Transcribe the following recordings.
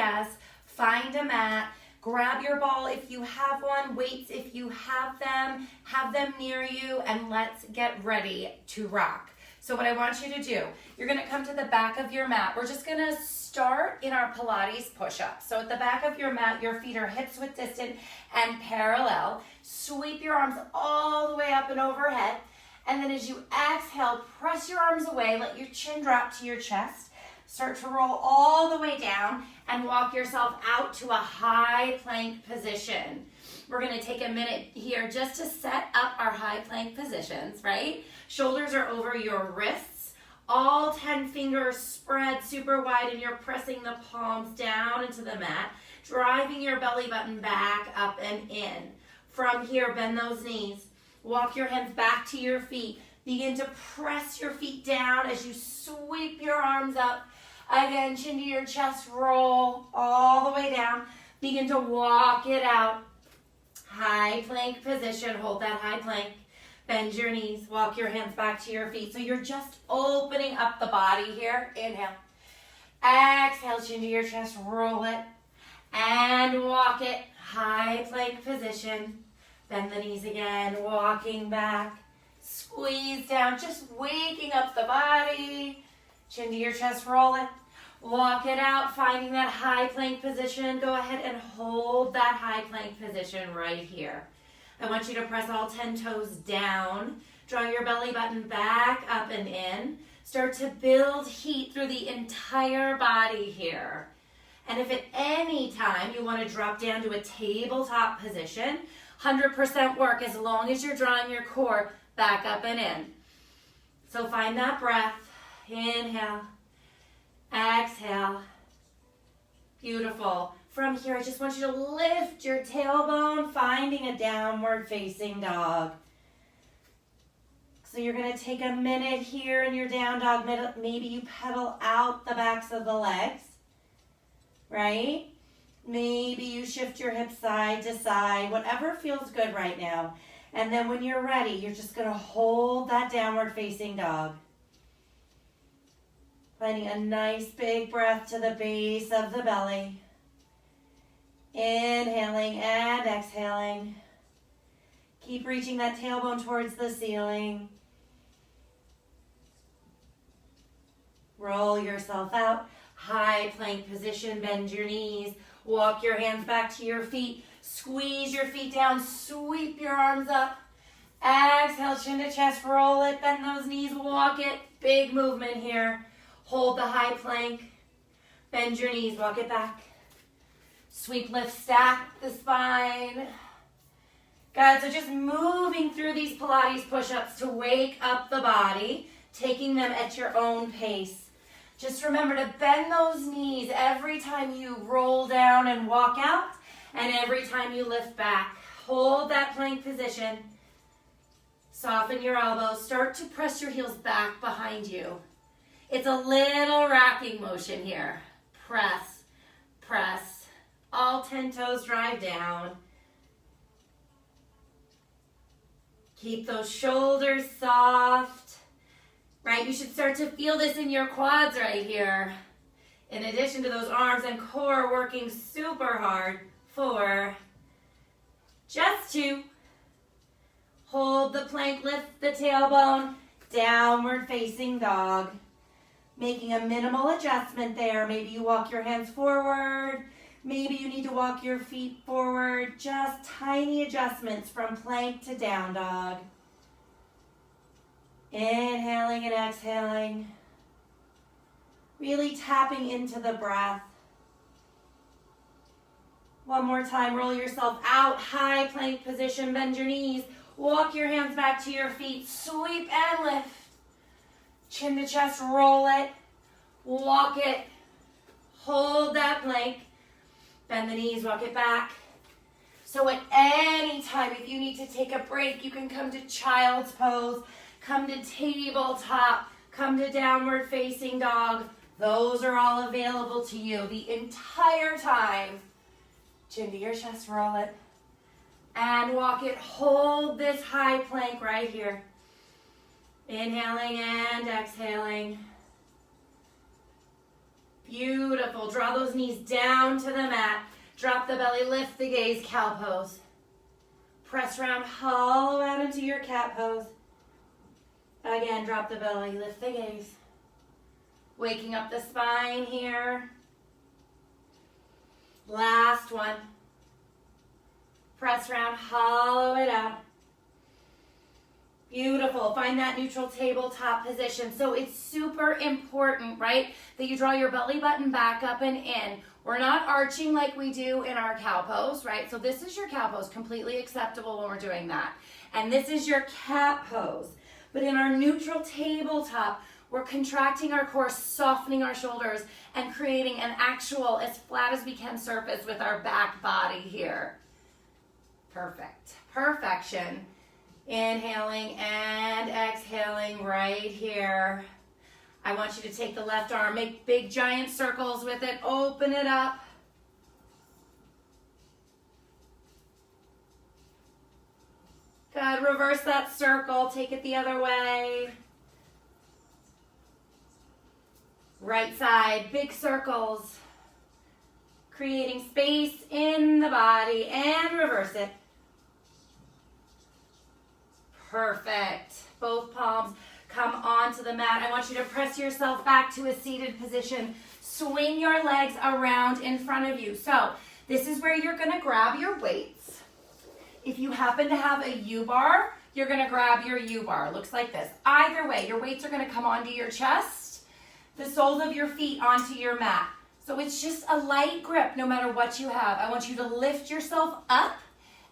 yes. Find a mat. Grab your ball if you have one, weights if you have them near you, and let's get ready to rock. So what I want you to do, you're gonna come to the back of your mat. We're just gonna start in our Pilates push-up. So at the back of your mat, your feet are hip-width distant and parallel. Sweep your arms all the way up and overhead. And then as you exhale, press your arms away, let your chin drop to your chest. Start to roll all the way down and walk yourself out to a high plank position. We're gonna take a minute here just to set up our high plank positions, right? Shoulders are over your wrists. All 10 fingers spread super wide and you're pressing the palms down into the mat, driving your belly button back up and in. From here, bend those knees. Walk your hands back to your feet. Begin to press your feet down as you sweep your arms up. Again, chin to your chest, roll all the way down. Begin to walk it out. High plank position, hold that high plank. Bend your knees, walk your hands back to your feet. So you're just opening up the body here. Inhale. Exhale, chin to your chest, roll it. And walk it, high plank position. Bend the knees again, walking back. Squeeze down, just waking up the body. Chin to your chest, roll it. Walk it out, finding that high plank position. Go ahead and hold that high plank position right here. I want you to press all 10 toes down. Draw your belly button back up and in. Start to build heat through the entire body here. And if at any time you want to drop down to a tabletop position, 100% work as long as you're drawing your core back up and in. So find that breath. Inhale. Exhale. Beautiful. From here, I just want you to lift your tailbone, finding a downward facing dog. So you're going to take a minute here in your down dog. Maybe you pedal out the backs of the legs, right? Maybe you shift your hips side to side, whatever feels good right now. And then when you're ready, you're just going to hold that downward facing dog. Finding a nice big breath to the base of the belly. Inhaling and exhaling. Keep reaching that tailbone towards the ceiling. Roll yourself out. High plank position, bend your knees. Walk your hands back to your feet. Squeeze your feet down, sweep your arms up. Exhale, chin to chest, roll it, bend those knees, walk it. Big movement here. Hold the high plank. Bend your knees, walk it back. Sweep, lift, stack the spine. Good, so just moving through these Pilates push-ups to wake up the body, taking them at your own pace. Just remember to bend those knees every time you roll down and walk out, and every time you lift back. Hold that plank position. Soften your elbows. Start to press your heels back behind you. It's a little rocking motion here. Press, press. All 10 toes drive down. Keep those shoulders soft. Right, you should start to feel this in your quads right here. In addition to those arms and core working super hard. 4, just 2. Hold the plank, lift the tailbone, downward facing dog. Making a minimal adjustment there. Maybe you walk your hands forward. Maybe you need to walk your feet forward. Just tiny adjustments from plank to down dog. Inhaling and exhaling. Really tapping into the breath. One more time, roll yourself out. High plank position, bend your knees. Walk your hands back to your feet. Sweep and lift. Chin to chest, roll it. Walk it. Hold that plank. Bend the knees, walk it back. So at any time, if you need to take a break, you can come to child's pose, come to tabletop, come to downward facing dog. Those are all available to you the entire time. Chin to your chest, roll it. And walk it. Hold this high plank right here. Inhaling and exhaling. Beautiful. Draw those knees down to the mat. Drop the belly, lift the gaze, cow pose. Press round, hollow out into your cat pose. Again, drop the belly, lift the gaze. Waking up the spine here. Last one. Press round, hollow it out. Beautiful. Find that neutral tabletop position. So it's super important, right, that you draw your belly button back up and in. We're not arching like we do in our cow pose, right? So this is your cow pose, completely acceptable when we're doing that. And this is your cat pose. But in our neutral tabletop, we're contracting our core, softening our shoulders, and creating an actual, as flat as we can surface with our back body here. Perfect. Perfection. Inhaling and exhaling right here. I want you to take the left arm, make big giant circles with it, open it up. Good, reverse that circle, take it the other way. Right side, big circles, creating space in the body, and reverse it. Perfect. Both palms come onto the mat. I want you to press yourself back to a seated position. Swing your legs around in front of you. So this is where you're going to grab your weights. If you happen to have a U-bar, you're going to grab your U-bar. Looks like this. Either way, your weights are going to come onto your chest, the soles of your feet onto your mat. So it's just a light grip no matter what you have. I want you to lift yourself up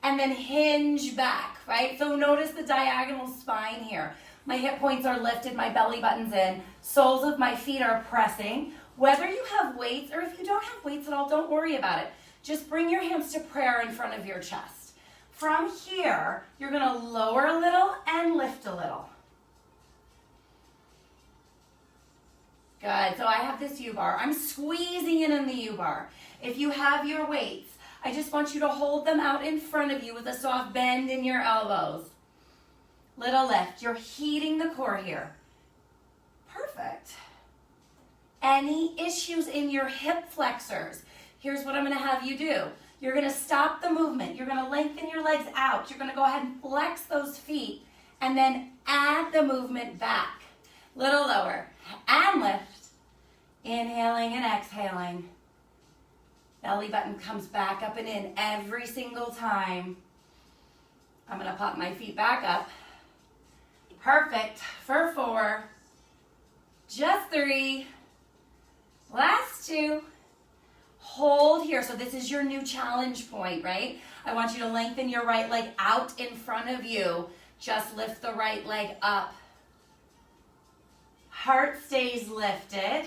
and then hinge back, right? So notice the diagonal spine here. My hip points are lifted, my belly button's in, soles of my feet are pressing. Whether you have weights or if you don't have weights at all, don't worry about it. Just bring your hands to prayer in front of your chest. From here, you're gonna lower a little and lift a little. Good, so I have this U-bar. I'm squeezing in the U-bar. If you have your weights, I just want you to hold them out in front of you with a soft bend in your elbows. Little lift. You're heating the core here. Perfect. Any issues in your hip flexors? Here's what I'm going to have you do. You're going to stop the movement. You're going to lengthen your legs out. You're going to go ahead and flex those feet and then add the movement back. Little lower and lift. Inhaling and exhaling. Belly button comes back up and in every single time. I'm going to pop my feet back up. Perfect for 4. Just 3. Last 2. Hold here. So this is your new challenge point, right? I want you to lengthen your right leg out in front of you. Just lift the right leg up. Heart stays lifted.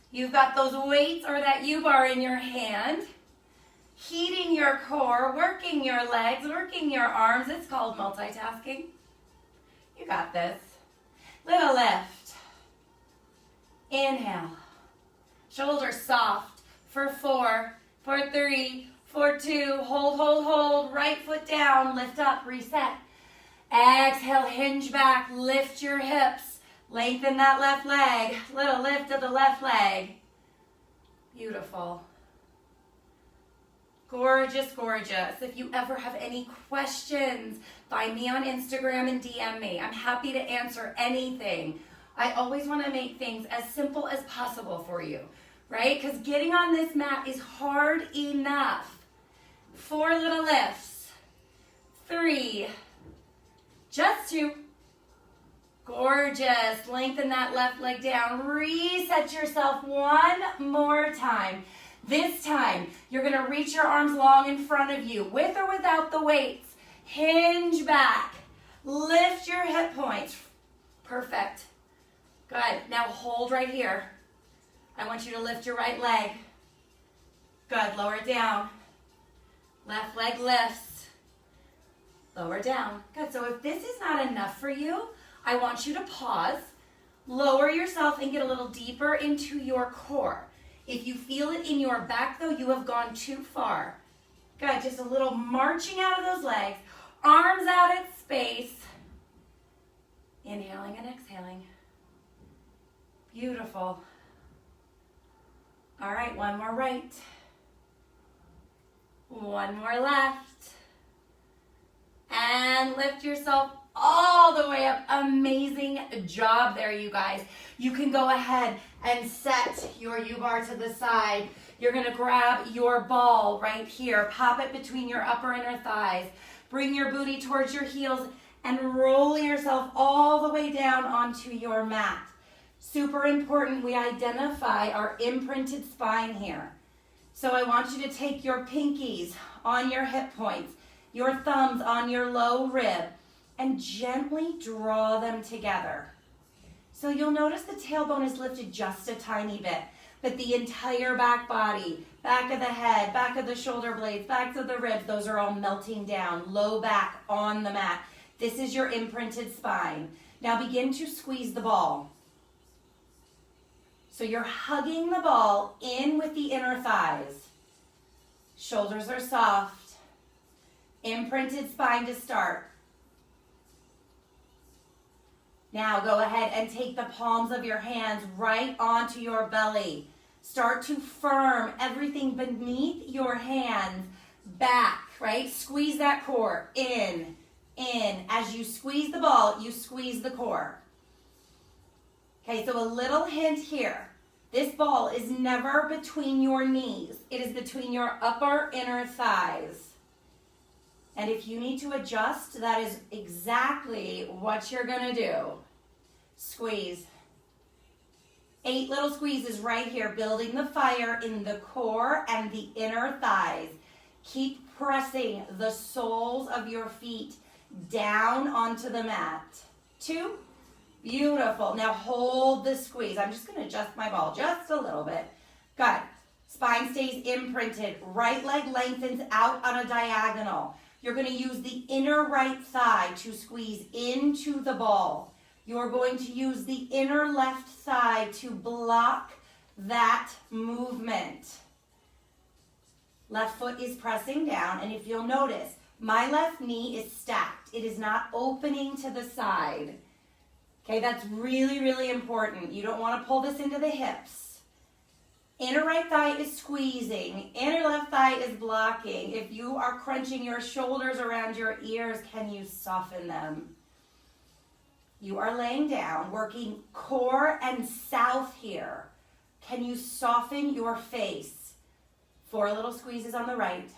You've got those weights or that U-bar in your hand. Heating your core, working your legs, working your arms. It's called multitasking. You got this. Little lift. Inhale. Shoulders soft for 4, for 3, for 2. Hold, hold, hold. Right foot down. Lift up. Reset. Exhale. Hinge back. Lift your hips. Lengthen that left leg. Little lift of the left leg. Beautiful. Gorgeous, gorgeous. If you ever have any questions, find me on Instagram and DM me. I'm happy to answer anything. I always want to make things as simple as possible for you, right? Because getting on this mat is hard enough. 4 little lifts. 3. Just 2. Gorgeous. Lengthen that left leg down. Reset yourself one more time. This time, you're going to reach your arms long in front of you, with or without the weights. Hinge back. Lift your hip points. Perfect. Good. Now hold right here. I want you to lift your right leg. Good. Lower it down. Left leg lifts. Lower down. Good. So if this is not enough for you, I want you to pause, lower yourself, and get a little deeper into your core. If you feel it in your back, though, you have gone too far. Good, just a little marching out of those legs, arms out at space. Inhaling and exhaling. Beautiful. All right, one more right. One more left. And lift yourself all the way up. Amazing job there, you guys. You can go ahead and set your U-bar to the side. You're gonna grab your ball right here, pop it between your upper inner thighs, bring your booty towards your heels, and roll yourself all the way down onto your mat. Super important, we identify our imprinted spine here. So I want you to take your pinkies on your hip points, your thumbs on your low rib, and gently draw them together. So you'll notice the tailbone is lifted just a tiny bit, but the entire back body, back of the head, back of the shoulder blades, back of the ribs, those are all melting down, low back on the mat. This is your imprinted spine. Now begin to squeeze the ball. So you're hugging the ball in with the inner thighs. Shoulders are soft. Imprinted spine to start. Now go ahead and take the palms of your hands right onto your belly. Start to firm everything beneath your hands back, right? Squeeze that core in. As you squeeze the ball, you squeeze the core. Okay, so a little hint here. This ball is never between your knees. It is between your upper inner thighs. And if you need to adjust, that is exactly what you're gonna do. Squeeze. 8 little squeezes right here, building the fire in the core and the inner thighs. Keep pressing the soles of your feet down onto the mat. 2. Beautiful. Now hold the squeeze. I'm just going to adjust my ball just a little bit. Good. Spine stays imprinted. Right leg lengthens out on a diagonal. You're going to use the inner right thigh to squeeze into the ball. You're going to use the inner left thigh to block that movement. Left foot is pressing down, and if you'll notice, my left knee is stacked. It is not opening to the side. Okay, that's really, really important. You don't want to pull this into the hips. Inner right thigh is squeezing. Inner left thigh is blocking. If you are crunching your shoulders around your ears, can you soften them? You are laying down, working core and south here. Can you soften your face? 4 little squeezes on the right.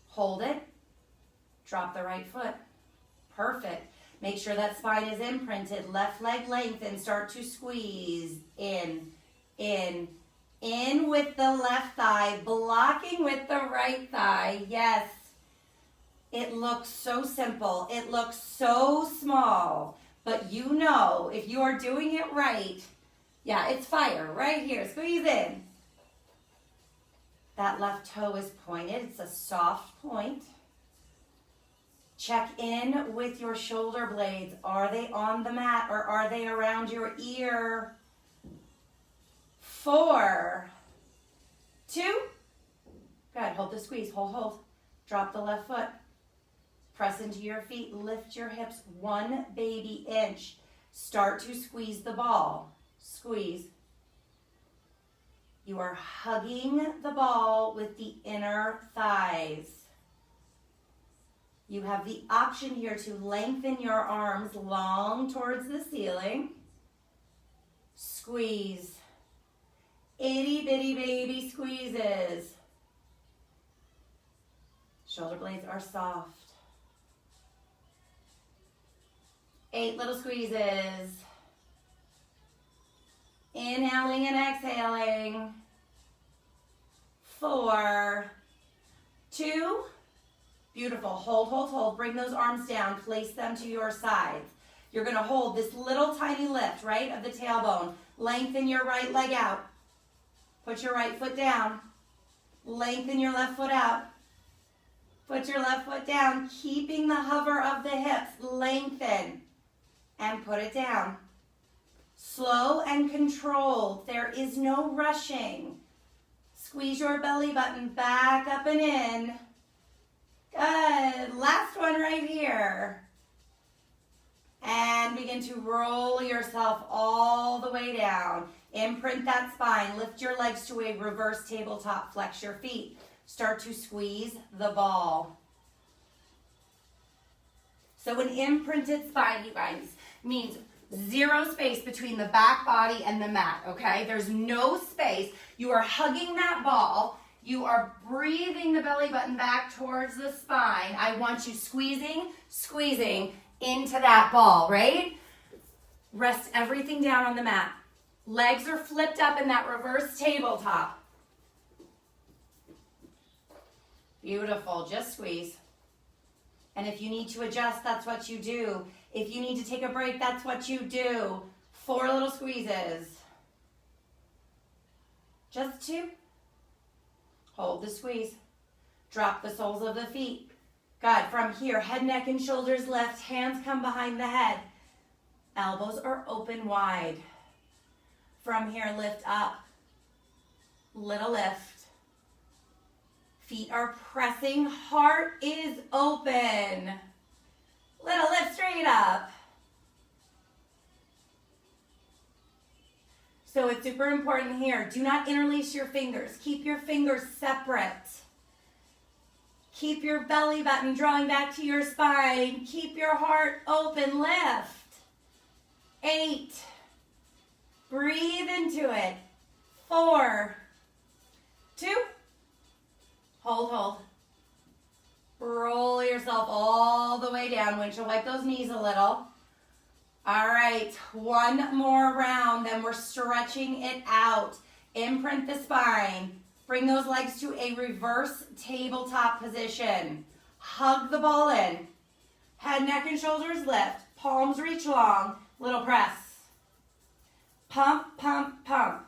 Hold it. Drop the right foot. Perfect. Make sure that spine is imprinted. Left leg lengthen. Start to squeeze. In with the left thigh. Blocking with the right thigh. Yes. It looks so simple. It looks so small. But you know, if you are doing it right, yeah, it's fire right here. Squeeze in. That left toe is pointed. It's a soft point. Check in with your shoulder blades. Are they on the mat or are they around your ear? 4, 2. Good. Hold the squeeze. Hold. Drop the left foot. Press into your feet. Lift your hips 1 baby inch. Start to squeeze the ball. Squeeze. You are hugging the ball with the inner thighs. You have the option here to lengthen your arms long towards the ceiling. Squeeze. Itty bitty baby squeezes. Shoulder blades are soft. 8 little squeezes. Inhaling and exhaling. 4, 2. Beautiful. Hold. Bring those arms down. Place them to your sides. You're going to hold this little tiny lift, right, of the tailbone. Lengthen your right leg out. Put your right foot down. Lengthen your left foot out. Put your left foot down, keeping the hover of the hips. Lengthen and put it down. Slow and controlled. There is no rushing. Squeeze your belly button back up and in. Good. Last one right here. And begin to roll yourself all the way down. Imprint that spine. Lift your legs to a reverse tabletop. Flex your feet. Start to squeeze the ball. So an imprinted spine, you guys, means zero space between the back body and the mat, okay? There's no space. You are hugging that ball. You are breathing the belly button back towards the spine. I want you squeezing into that ball, right? Rest everything down on the mat. Legs are flipped up in that reverse tabletop. Beautiful, just squeeze. And if you need to adjust, that's what you do. If you need to take a break, that's what you do. 4 little squeezes. Just 2. Hold the squeeze. Drop the soles of the feet. Good. From here, head, neck, and shoulders lift. Hands come behind the head. Elbows are open wide. From here, lift up. Little lift. Feet are pressing. Heart is open. Little lift straight up. So it's super important here. Do not interlace your fingers. Keep your fingers separate. Keep your belly button drawing back to your spine. Keep your heart open. Lift. 8. Breathe into it. 4. 2. Hold. Roll yourself all the way down. Windshield wipe those knees a little. All right, 1 more round, then we're stretching it out. Imprint the spine. Bring those legs to a reverse tabletop position. Hug the ball in. Head, neck, and shoulders lift. Palms reach long. Little press. Pump, pump, pump.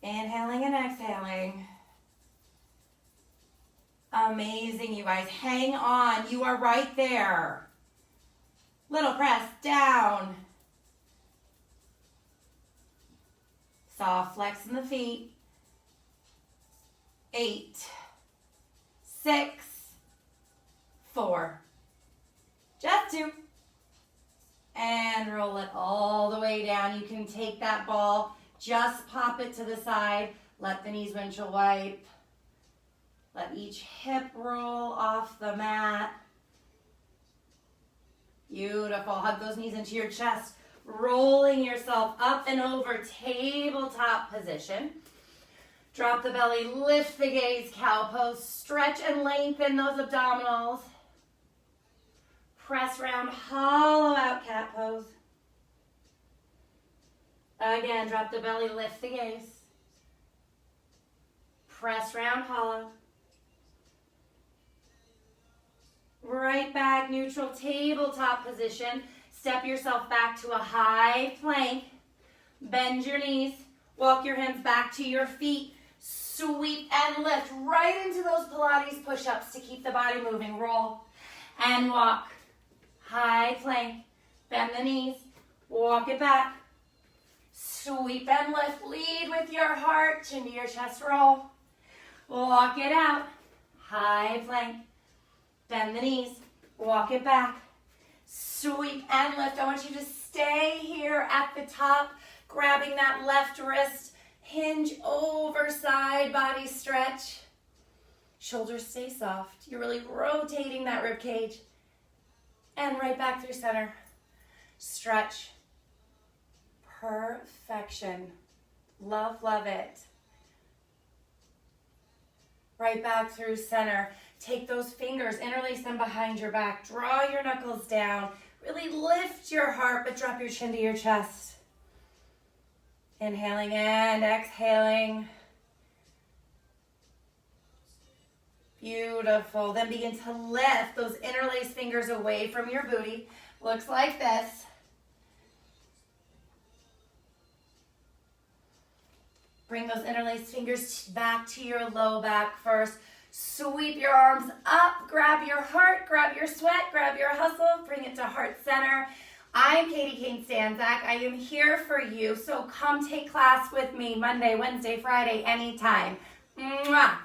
Inhaling and exhaling. Amazing, you guys. Hang on. You are right there. Little press down. Soft flex in the feet. 8, 6, 4. Just 2. And roll it all the way down. You can take that ball, just pop it to the side. Let the knees windshield wipe. Let each hip roll off the mat. Beautiful. Hug those knees into your chest. Rolling yourself up and over, tabletop position. Drop the belly, lift the gaze, cow pose. Stretch and lengthen those abdominals. Press round, hollow out, cat pose. Again, drop the belly, lift the gaze. Press round, hollow. Right back, neutral tabletop position. Step yourself back to a high plank. Bend your knees. Walk your hands back to your feet. Sweep and lift right into those Pilates push-ups to keep the body moving. Roll and walk. High plank. Bend the knees. Walk it back. Sweep and lift. Lead with your heart. Chin to your chest. Roll. Walk it out. High plank. Bend the knees, walk it back, sweep and lift. I want you to stay here at the top, grabbing that left wrist, hinge over, side body stretch. Shoulders stay soft. You're really rotating that rib cage. And right back through center. Stretch. Perfection. Love, love it. Right back through center. Take those fingers, interlace them behind your back. Draw your knuckles down. Really lift your heart, but drop your chin to your chest. Inhaling and exhaling. Beautiful. Then begin to lift those interlaced fingers away from your booty. Looks like this. Bring those interlaced fingers back to your low back first. Sweep your arms up, grab your heart, grab your sweat, grab your hustle, bring it to heart center. I'm Katie Kane-Stanzak. I am here for you, so come take class with me Monday, Wednesday, Friday, anytime. Mwah.